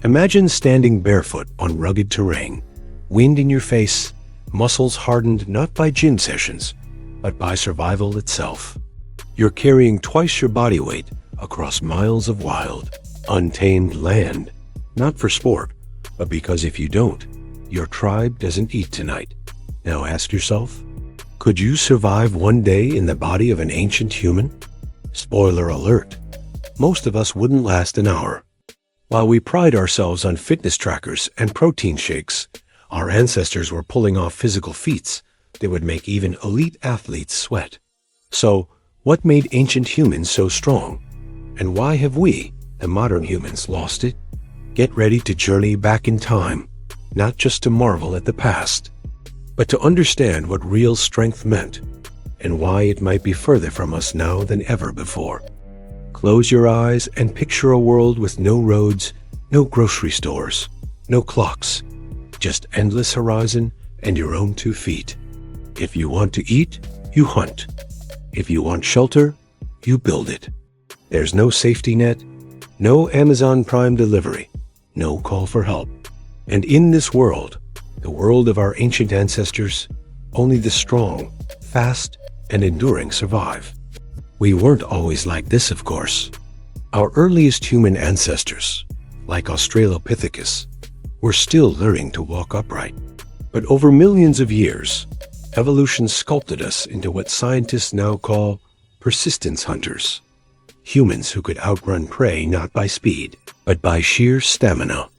Imagine standing barefoot on rugged terrain, wind in your face, muscles hardened not by gym sessions, but by survival itself. You're carrying twice your body weight across miles of wild, untamed land, not for sport, but because if you don't, your tribe doesn't eat tonight. Now ask yourself, could you survive one day in the body of an ancient human? Spoiler alert, most of us wouldn't last an hour. While we pride ourselves on fitness trackers and protein shakes, our ancestors were pulling off physical feats that would make even elite athletes sweat. So, what made ancient humans so strong? And why have we, the modern humans, lost it? Get ready to journey back in time, not just to marvel at the past, but to understand what real strength meant and why it might be further from us now than ever before. Close your eyes and picture a world with no roads, no grocery stores, no clocks, just endless horizon and your own 2 feet. If you want to eat, you hunt. If you want shelter, you build it. There's no safety net, no Amazon Prime delivery, no call for help. And in this world, the world of our ancient ancestors, only the strong, fast, and enduring survive. We weren't always like this, of course. Our earliest human ancestors, like Australopithecus, were still learning to walk upright. But over millions of years, evolution sculpted us into what scientists now call persistence hunters. Humans who could outrun prey not by speed, but by sheer stamina.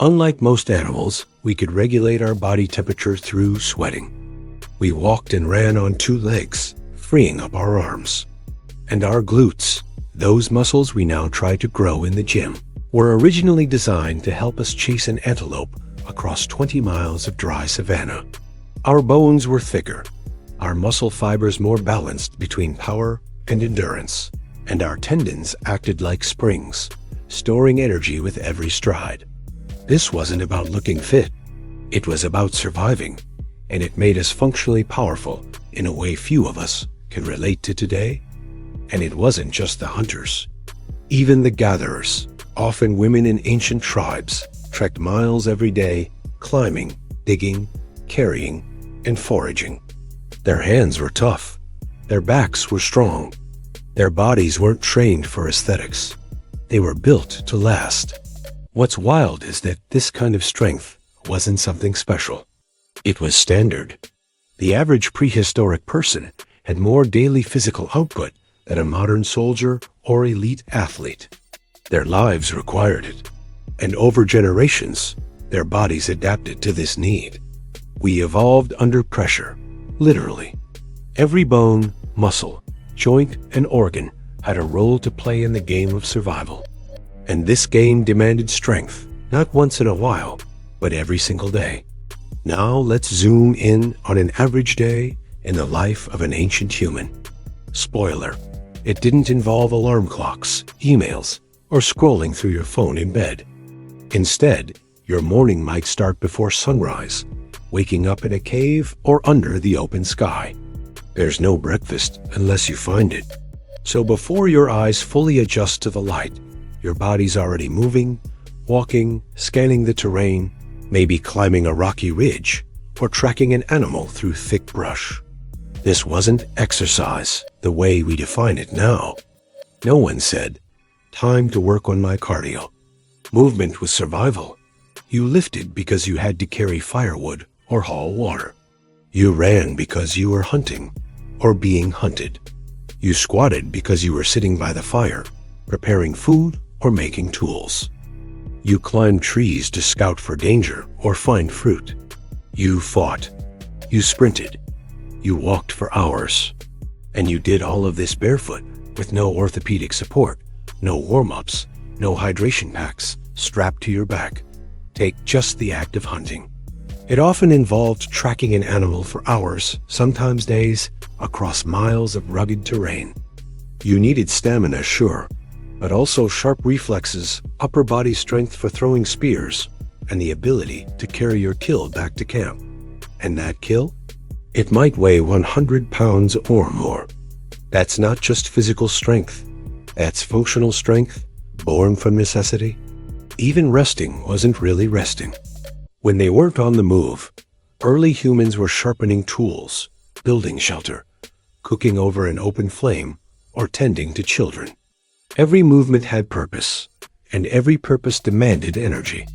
Unlike most animals, we could regulate our body temperature through sweating. We walked and ran on 2 legs, freeing up our arms. And our glutes, those muscles we now try to grow in the gym, were originally designed to help us chase an antelope across 20 miles of dry savanna. Our bones were thicker, our muscle fibers more balanced between power and endurance, and our tendons acted like springs, storing energy with every stride. This wasn't about looking fit, it was about surviving, and it made us functionally powerful in a way few of us can relate to today. And it wasn't just the hunters. Even the gatherers, often women in ancient tribes, trekked miles every day, climbing, digging, carrying, and foraging. Their hands were tough. Their backs were strong. Their bodies weren't trained for aesthetics. They were built to last. What's wild is that this kind of strength wasn't something special. It was standard. The average prehistoric person had more daily physical output than a modern soldier or elite athlete. Their lives required it, and over generations, their bodies adapted to this need. We evolved under pressure, literally. Every bone, muscle, joint, and organ had a role to play in the game of survival. And this game demanded strength, not once in a while, but every single day. Now let's zoom in on an average day in the life of an ancient human. Spoiler, it didn't involve alarm clocks, emails, or scrolling through your phone in bed. Instead, your morning might start before sunrise, waking up in a cave or under the open sky. There's no breakfast unless you find it. So before your eyes fully adjust to the light, your body's already moving, walking, scanning the terrain, maybe climbing a rocky ridge, or tracking an animal through thick brush. This wasn't exercise the way we define it now. No one said, "Time to work on my cardio." Movement was survival. You lifted because you had to carry firewood or haul water. You ran because you were hunting or being hunted. You squatted because you were sitting by the fire, preparing food or making tools. You climbed trees to scout for danger or find fruit. You fought. You sprinted. You walked for hours. And you did all of this barefoot with no orthopedic support, no warm-ups, no hydration packs strapped to your back. Take just the act of hunting. It often involved tracking an animal for hours, sometimes days, across miles of rugged terrain. You needed stamina, sure, but also sharp reflexes, upper body strength for throwing spears, and the ability to carry your kill back to camp. And that kill? It might weigh 100 pounds or more. That's not just physical strength. That's functional strength, born from necessity. Even resting wasn't really resting. When they weren't on the move, early humans were sharpening tools, building shelter, cooking over an open flame, or tending to children. Every movement had purpose, and every purpose demanded energy.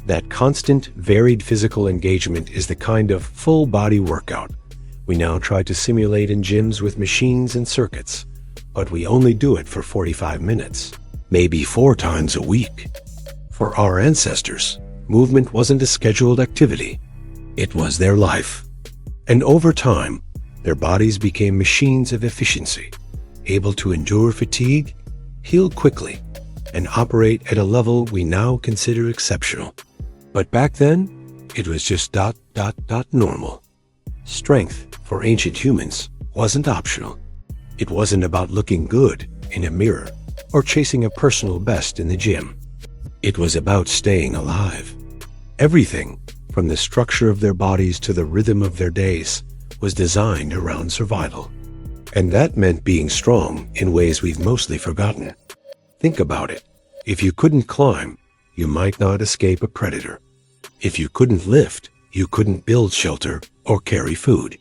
That constant, varied physical engagement is the kind of full-body workout we now try to simulate in gyms with machines and circuits, but we only do it for 45 minutes, maybe 4 times a week. For our ancestors, movement wasn't a scheduled activity. It was their life. And over time, their bodies became machines of efficiency, able to endure fatigue, heal quickly, and operate at a level we now consider exceptional. But back then, it was just normal. Strength for ancient humans wasn't optional. It wasn't about looking good in a mirror or chasing a personal best in the gym. It was about staying alive. Everything, from the structure of their bodies to the rhythm of their days, was designed around survival. And that meant being strong in ways we've mostly forgotten. Think about it. If you couldn't climb, you might not escape a predator. If you couldn't lift, you couldn't build shelter or carry food.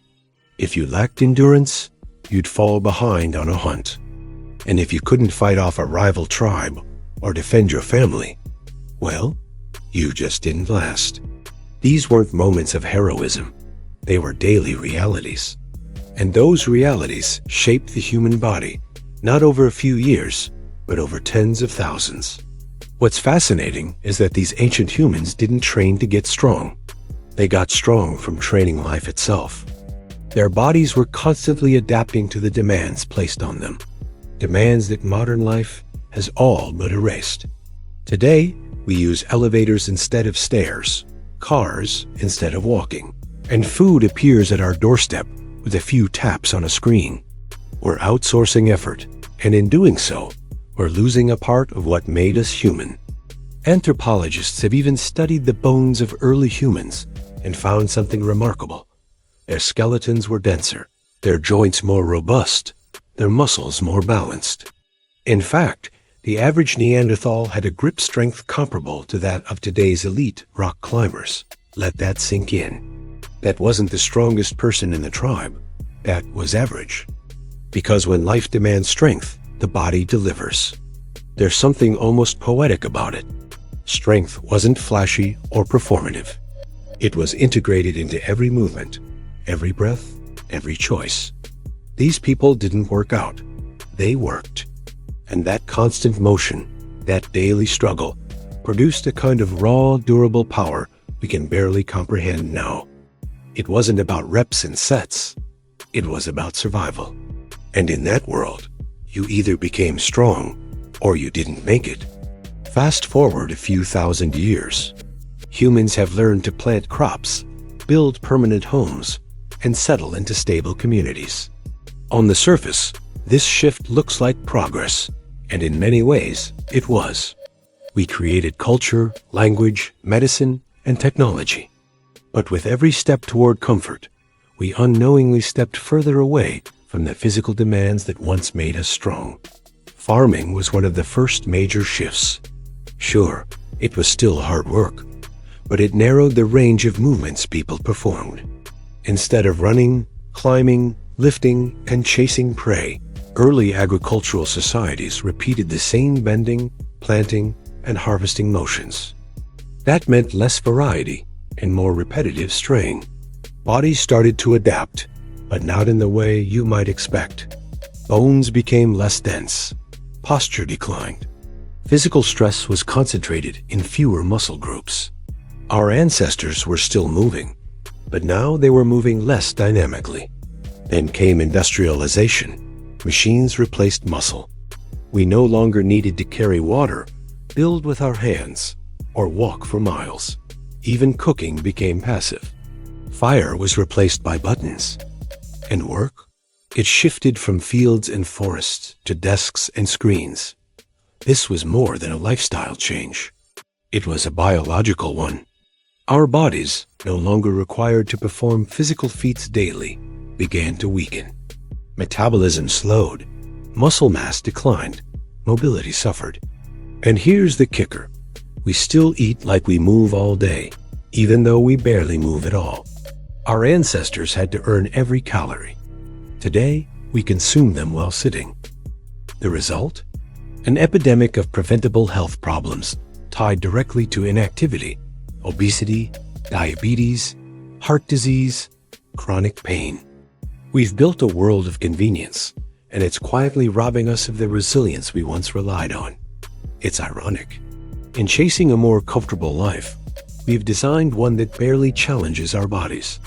If you lacked endurance, you'd fall behind on a hunt. And if you couldn't fight off a rival tribe or defend your family, well, you just didn't last. These weren't moments of heroism. They were daily realities. And those realities shaped the human body, not over a few years, but over tens of thousands. What's fascinating is that these ancient humans didn't train to get strong. They got strong from training life itself. Their bodies were constantly adapting to the demands placed on them, demands that modern life has all but erased. Today, we use elevators instead of stairs, cars instead of walking, and food appears at our doorstep with a few taps on a screen. We're outsourcing effort, and in doing so, we're losing a part of what made us human. Anthropologists have even studied the bones of early humans and found something remarkable. Their skeletons were denser, their joints more robust, their muscles more balanced. In fact, the average Neanderthal had a grip strength comparable to that of today's elite rock climbers. Let that sink in. That wasn't the strongest person in the tribe. That was average. Because when life demands strength, the body delivers. There's something almost poetic about it. Strength wasn't flashy or performative. It was integrated into every movement, every breath, every choice. These people didn't work out. They worked. And that constant motion, that daily struggle, produced a kind of raw, durable power we can barely comprehend now. It wasn't about reps and sets. It was about survival. And in that world, you either became strong or you didn't make it. Fast forward a few thousand years. Humans have learned to plant crops, build permanent homes, and settle into stable communities. On the surface, this shift looks like progress, and in many ways, it was. We created culture, language, medicine, and technology. But with every step toward comfort, we unknowingly stepped further away from the physical demands that once made us strong. Farming was one of the first major shifts. Sure, it was still hard work, but it narrowed the range of movements people performed. Instead of running, climbing, lifting, and chasing prey, early agricultural societies repeated the same bending, planting, and harvesting motions. That meant less variety and more repetitive strain. Bodies started to adapt, but not in the way you might expect. Bones became less dense. Posture declined. Physical stress was concentrated in fewer muscle groups. Our ancestors were still moving, but now they were moving less dynamically. Then came industrialization. Machines replaced muscle. We no longer needed to carry water, build with our hands, or walk for miles. Even cooking became passive. Fire was replaced by buttons. And work? It shifted from fields and forests to desks and screens. This was more than a lifestyle change. It was a biological one. Our bodies, no longer required to perform physical feats daily, began to weaken. Metabolism slowed. Muscle mass declined. Mobility suffered. And here's the kicker. We still eat like we move all day, even though we barely move at all. Our ancestors had to earn every calorie. Today, we consume them while sitting. The result? An epidemic of preventable health problems tied directly to inactivity, obesity, diabetes, heart disease, chronic pain. We've built a world of convenience, and it's quietly robbing us of the resilience we once relied on. It's ironic. In chasing a more comfortable life, we've designed one that barely challenges our bodies.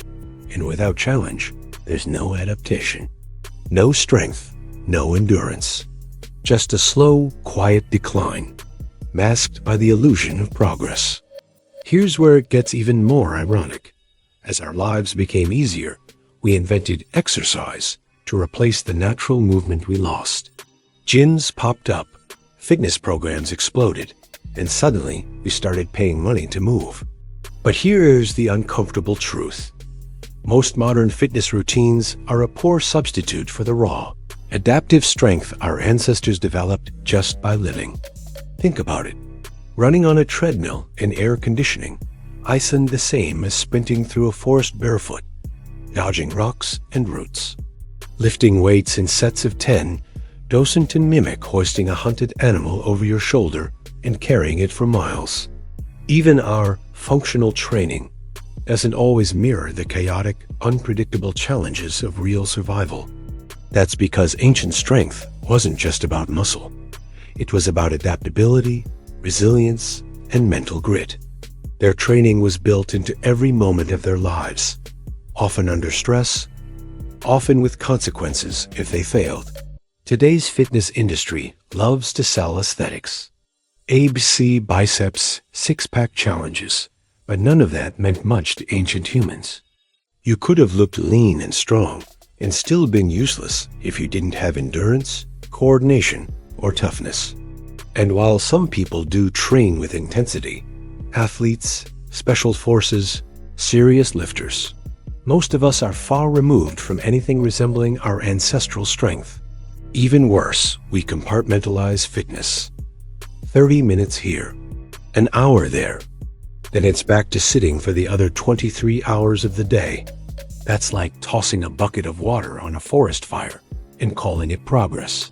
And without challenge, there's no adaptation, no strength, no endurance. Just a slow, quiet decline, masked by the illusion of progress. Here's where it gets even more ironic. As our lives became easier, we invented exercise to replace the natural movement we lost. Gyms popped up, fitness programs exploded, and suddenly we started paying money to move. But here's the uncomfortable truth. Most modern fitness routines are a poor substitute for the raw, adaptive strength our ancestors developed just by living. Think about it. Running on a treadmill in air conditioning isn't the same as sprinting through a forest barefoot, dodging rocks and roots. Lifting weights in sets of 10 doesn't mimic hoisting a hunted animal over your shoulder and carrying it for miles. Even our functional training doesn't always mirror the chaotic, unpredictable challenges of real survival. That's because ancient strength wasn't just about muscle. It was about adaptability, resilience, and mental grit. Their training was built into every moment of their lives, often under stress, often with consequences if they failed. Today's fitness industry loves to sell aesthetics. ABC biceps, six-pack challenges, but none of that meant much to ancient humans. You could have looked lean and strong and still been useless if you didn't have endurance, coordination, or toughness. And while some people do train with intensity, athletes, special forces, serious lifters, most of us are far removed from anything resembling our ancestral strength. Even worse, we compartmentalize fitness. 30 minutes here, an hour there, then it's back to sitting for the other 23 hours of the day. That's like tossing a bucket of water on a forest fire and calling it progress.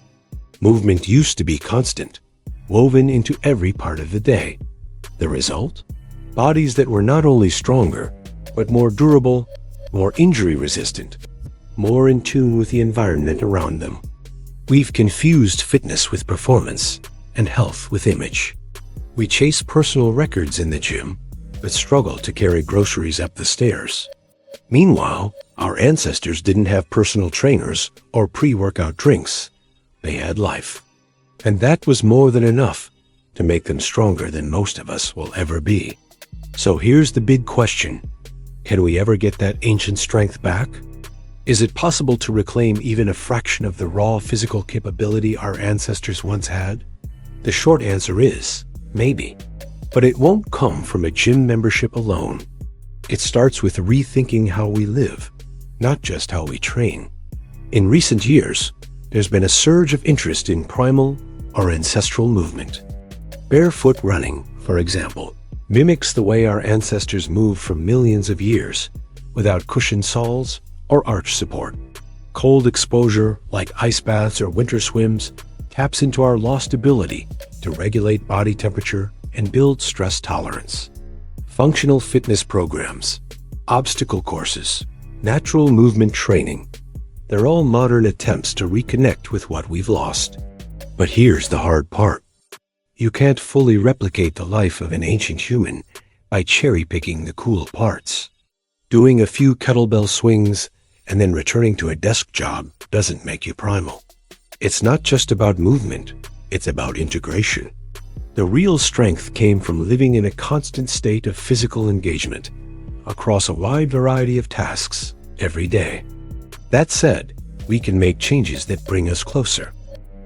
Movement used to be constant, woven into every part of the day. The result? Bodies that were not only stronger, but more durable, more injury-resistant, more in tune with the environment around them. We've confused fitness with performance and health with image. We chase personal records in the gym, but struggle to carry groceries up the stairs. Meanwhile, our ancestors didn't have personal trainers or pre-workout drinks. They had life. And that was more than enough to make them stronger than most of us will ever be. So here's the big question. Can we ever get that ancient strength back? Is it possible to reclaim even a fraction of the raw physical capability our ancestors once had? The short answer is, maybe. But it won't come from a gym membership alone. It starts with rethinking how we live, not just how we train. In recent years, there's been a surge of interest in primal or ancestral movement. Barefoot running, for example, mimics the way our ancestors moved for millions of years without cushioned soles or arch support. Cold exposure, like ice baths or winter swims, taps into our lost ability to regulate body temperature and build stress tolerance. Functional fitness programs, obstacle courses, natural movement training, they're all modern attempts to reconnect with what we've lost. But here's the hard part. You can't fully replicate the life of an ancient human by cherry-picking the cool parts. Doing a few kettlebell swings and then returning to a desk job doesn't make you primal. It's not just about movement, it's about integration. The real strength came from living in a constant state of physical engagement across a wide variety of tasks every day. That said, we can make changes that bring us closer.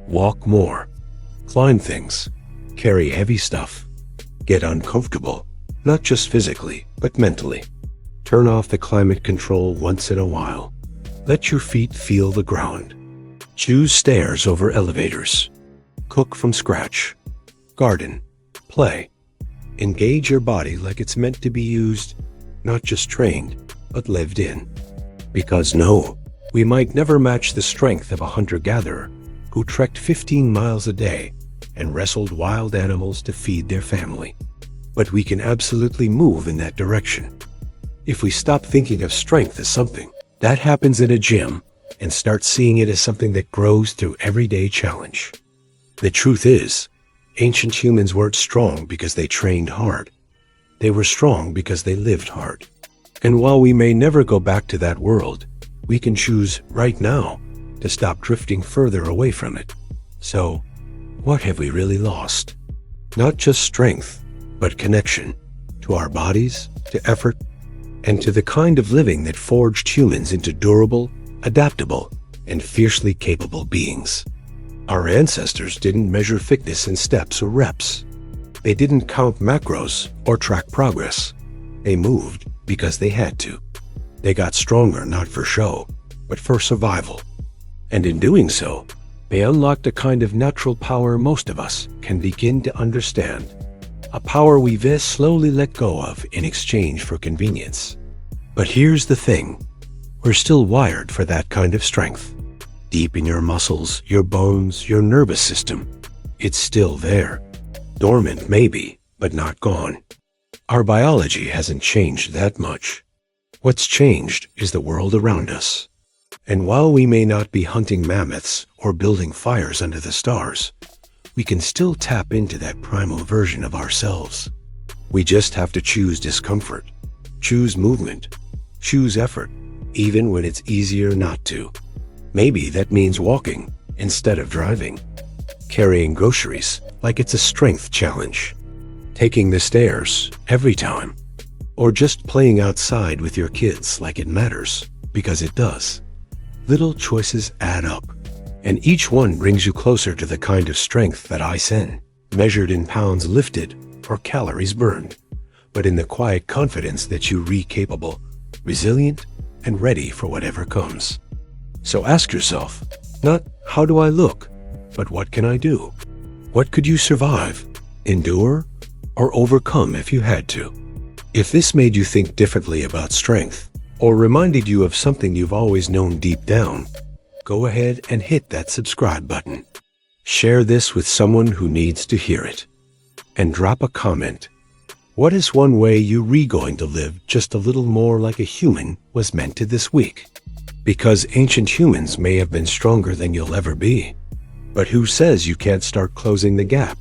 Walk more, climb things, carry heavy stuff, get uncomfortable, not just physically, but mentally. Turn off the climate control once in a while. Let your feet feel the ground. Choose stairs over elevators. Cook from scratch. Garden. Play. Engage your body like it's meant to be used, not just trained, but lived in. Because no, we might never match the strength of a hunter-gatherer who trekked 15 miles a day and wrestled wild animals to feed their family. But we can absolutely move in that direction. If we stop thinking of strength as something that happens in a gym and start seeing it as something that grows through everyday challenge. The truth is, ancient humans weren't strong because they trained hard. They were strong because they lived hard. And while we may never go back to that world, we can choose right now to stop drifting further away from it. So, what have we really lost? Not just strength, but connection to our bodies, to effort, and to the kind of living that forged humans into durable, adaptable, and fiercely capable beings. Our ancestors didn't measure fitness in steps or reps. They didn't count macros or track progress. They moved because they had to. They got stronger not for show, but for survival. And in doing so, they unlocked a kind of natural power most of us can begin to understand. A power we've slowly let go of in exchange for convenience. But here's the thing. We're still wired for that kind of strength. Deep in your muscles, your bones, your nervous system. It's still there. Dormant maybe, but not gone. Our biology hasn't changed that much. What's changed is the world around us. And while we may not be hunting mammoths or building fires under the stars, we can still tap into that primal version of ourselves. We just have to choose discomfort, choose movement, choose effort, even when it's easier not to. Maybe that means walking instead of driving, carrying groceries like it's a strength challenge, taking the stairs every time, or just playing outside with your kids like it matters, because it does. Little choices add up, and each one brings you closer to the kind of strength that I send, measured in pounds lifted or calories burned, but in the quiet confidence that you're capable, resilient, and ready for whatever comes. So ask yourself, not how do I look, but what can I do? What could you survive, endure, or overcome if you had to? If this made you think differently about strength, or reminded you of something you've always known deep down, go ahead and hit that subscribe button. Share this with someone who needs to hear it. And drop a comment. What is one way you're going to live just a little more like a human was meant to this week? Because ancient humans may have been stronger than you'll ever be. But who says you can't start closing the gap?